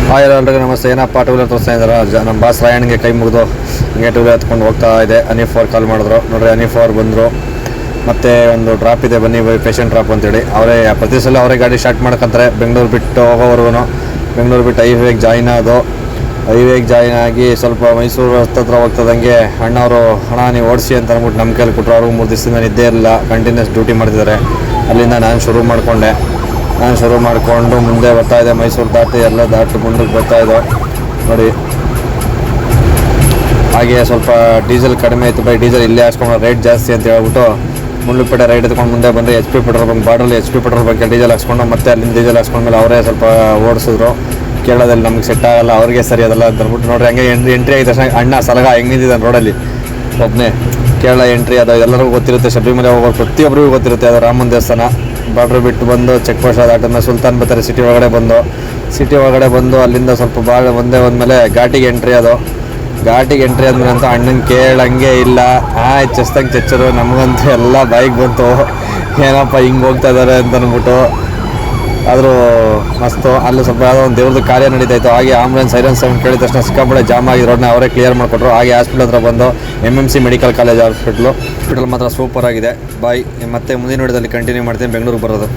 Hi ಎಲ್ರಿಗೂ ನಮಸ್ತೆ. ಏನಪ್ಪ ಟೂ ವೀಲರ್ ತೋರಿಸ್ತಾ ಇದ್ದಾರೆ ನಮ್ಮ ಬಾಸ್ ರಾಯಣ್ಗೆ ಕೈ ಮುಗಿದು ಹಂಗೆ ಟೂ ವೀಲರ್ ಹತ್ಕೊಂಡು ಹೋಗ್ತಾ ಇದೆ. ಅನೀಫ್ ಅವ್ರು ಕಾಲ್ ಮಾಡಿದ್ರು ನೋಡ್ರಿ. ಅನೀಫ್ ಅವ್ರು ಬಂದರು. ಮತ್ತು ಒಂದು ಡ್ರಾಪ್ ಇದೆ, ಬನ್ನಿ ಪೇಷಂಟ್ ಡ್ರಾಪ್ ಅಂತೇಳಿ. ಅವರೇ ಪ್ರತಿ ಸಲ ಅವರೇ ಗಾಡಿ ಸ್ಟಾರ್ಟ್ ಮಾಡ್ಕೊಂತಾರೆ. ಬೆಂಗಳೂರು ಬಿಟ್ಟು ಹೋಗೋವರೆಗೂ ಬೆಂಗಳೂರು ಬಿಟ್ಟು ಹೈವೇಗೆ ಜಾಯ್ನ್ ಆಗಿ ಸ್ವಲ್ಪ ಮೈಸೂರು ಹತ್ರ ಹೋಗ್ತದಂಗೆ ಅಣ್ಣವರು ಹಣ ನೀವು ಓಡಿಸಿ ಅಂತ ಅಂದ್ಬಿಟ್ಟು ನಮ್ಮ ಕೈಲಿ ಕೊಟ್ಟರು. ಅವ್ರಿಗೂ 3 ದಿವಸದಿಂದ ನಿದ್ದೆ ಇರಲಿಲ್ಲ, ಕಂಟಿನ್ಯೂಸ್ ಡ್ಯೂಟಿ ಮಾಡ್ತಿದ್ದಾರೆ. ಅಲ್ಲಿಂದ ನಾನು ಶುರು ಮಾಡಿಕೊಂಡು ಮುಂದೆ ಬರ್ತಾಯಿದ್ದೆ. ಮೈಸೂರು ದಾಟಿ ಮುಂದಕ್ಕೆ ಬರ್ತಾಯಿದ್ದೋ ನೋಡಿ. ಹಾಗೆ ಸ್ವಲ್ಪ ಡೀಸೆಲ್ ಕಡಿಮೆ ಇತ್ತು, ಬೈ ಡೀಸೆಲ್ ಇಲ್ಲೇ ಹಾಕ್ಸ್ಕೊಂಡು ರೇಟ್ ಜಾಸ್ತಿ ಅಂತ ಹೇಳ್ಬಿಟ್ಟು ಮುಳ್ಳುಪೇಟೆ ರೈಟ್ ಎತ್ಕೊಂಡು ಮುಂದೆ ಬಂದರೆ HP ಪೆಟ್ರೋಲ್ ಬಂಕ್ ಬಾರ್ಡ್ರಲ್ಲಿ HP ಪೆಟ್ರೋಲ್ ಬಂಕ್ ಡೀಸೆಲ್ ಹಾಕ್ಸ್ಕೊಂಡು ಮತ್ತೆ ಅಲ್ಲಿಂದ ಡೀಸೆಲ್ ಹಾಕ್ಸ್ಕೊಂಡ್ಮೇಲೆ ಅವರೇ ಸ್ವಲ್ಪ ಓಡಿಸಿದ್ರು. ಕೇಳೋದಲ್ಲಿ ನಮಗೆ ಸೆಟ್ ಆಗಲ್ಲ, ಅವ್ರಿಗೆ ಸರಿ ಅದಲ್ಲ ಅಂತ ಅಂದ್ಬಿಟ್ಟು ನೋಡ್ರಿ. ಹಂಗೆ ಎಂಟ್ರಿ ಆಗಿದ ತಕ್ಷಣ ಅಣ್ಣ ಸಲಗ ಹೆಂಗೆ ನಿಂತಿದ್ದಾನೆ ರೋಡಲ್ಲಿ ಒಬ್ಬನೇ. ಕೇರಳ ಎಂಟ್ರಿ ಅದು ಎಲ್ಲರಿಗೂ ಗೊತ್ತಿರುತ್ತೆ, ಶಬರಿಮಲೆ ಹೋಗೋರು ಪ್ರತಿಯೊಬ್ಬರಿಗೂ ಗೊತ್ತಿರುತ್ತೆ. ಅದು ರಾಮನ ದೇವಸ್ಥಾನ. ಬಾರ್ಡ್ರ್ ಬಿಟ್ಟು ಬಂದು ಚೆಕ್ ಪೋಸ್ಟ್ ದಾಟದ್ಮೇಲೆ ಸುಲ್ತಾನ್ ಬತ್ತಾರೆ ಸಿಟಿ ಒಳಗಡೆ ಬಂದು ಅಲ್ಲಿಂದ ಸ್ವಲ್ಪ ಒಂದೇ ಹೋದ್ಮೇಲೆ ಘಾಟಿಗೆ ಎಂಟ್ರಿ ಆದ್ಮೇಲೆ ಅಂತ ಅಣ್ಣನ ಕೇಳಂಗೆ ಇಲ್ಲ. ಚೆಸ್ತಂಗೆ ಚೆಚ್ಚರು. ನಮಗಂತೂ ಎಲ್ಲ ಬೈಕ್ ಬಂತು, ಏನಪ್ಪ ಹಿಂಗೆ ಹೋಗ್ತಾ ಇದ್ದಾರೆ ಅಂತ ಅಂದ್ಬಿಟ್ಟು. ಆದರೂ ಮಸ್ತು. ಅಲ್ಲಿ ಸ್ವಲ್ಪ ಯಾವುದೋ ಒಂದು ದೇವ್ರದ್ದು ಕಾರ್ಯ ನಡೀತಾಯಿತ್ತು. ಹಾಗೆ ಆಂಬುಲೆನ್ಸ್ ಸೈರನ್ ಸೌಂಡ್ ಕೇಳಿದ ತಕ್ಷಣ ಸಿಕ್ಕಾಪಟ್ಟೆ ಜಾಮ್ ಆಗಿ ರೋಡ್ನ ಅವರೇ ಕ್ಲಿಯರ್ ಮಾಡಿಕೊಟ್ರು. ಹಾಗೆ ಹಾಸ್ಪಿಟಲ್ ಹತ್ರ ಬಂದು MMC ಮೆಡಿಕಲ್ ಕಾಲೇಜ್ ಹಾಸ್ಪಿಟಲ್ ಮಾತ್ರ ಸೂಪರ್ ಆಗಿದೆ. ಬಾಯ್. ಮತ್ತೆ ಮುಂದಿನ ವಿಡಿಯೋದಲ್ಲಿ ಕಂಟಿನ್ಯೂ ಮಾಡ್ತೀನಿ ಬೆಂಗಳೂರಿಗೆ ಬರೋದು.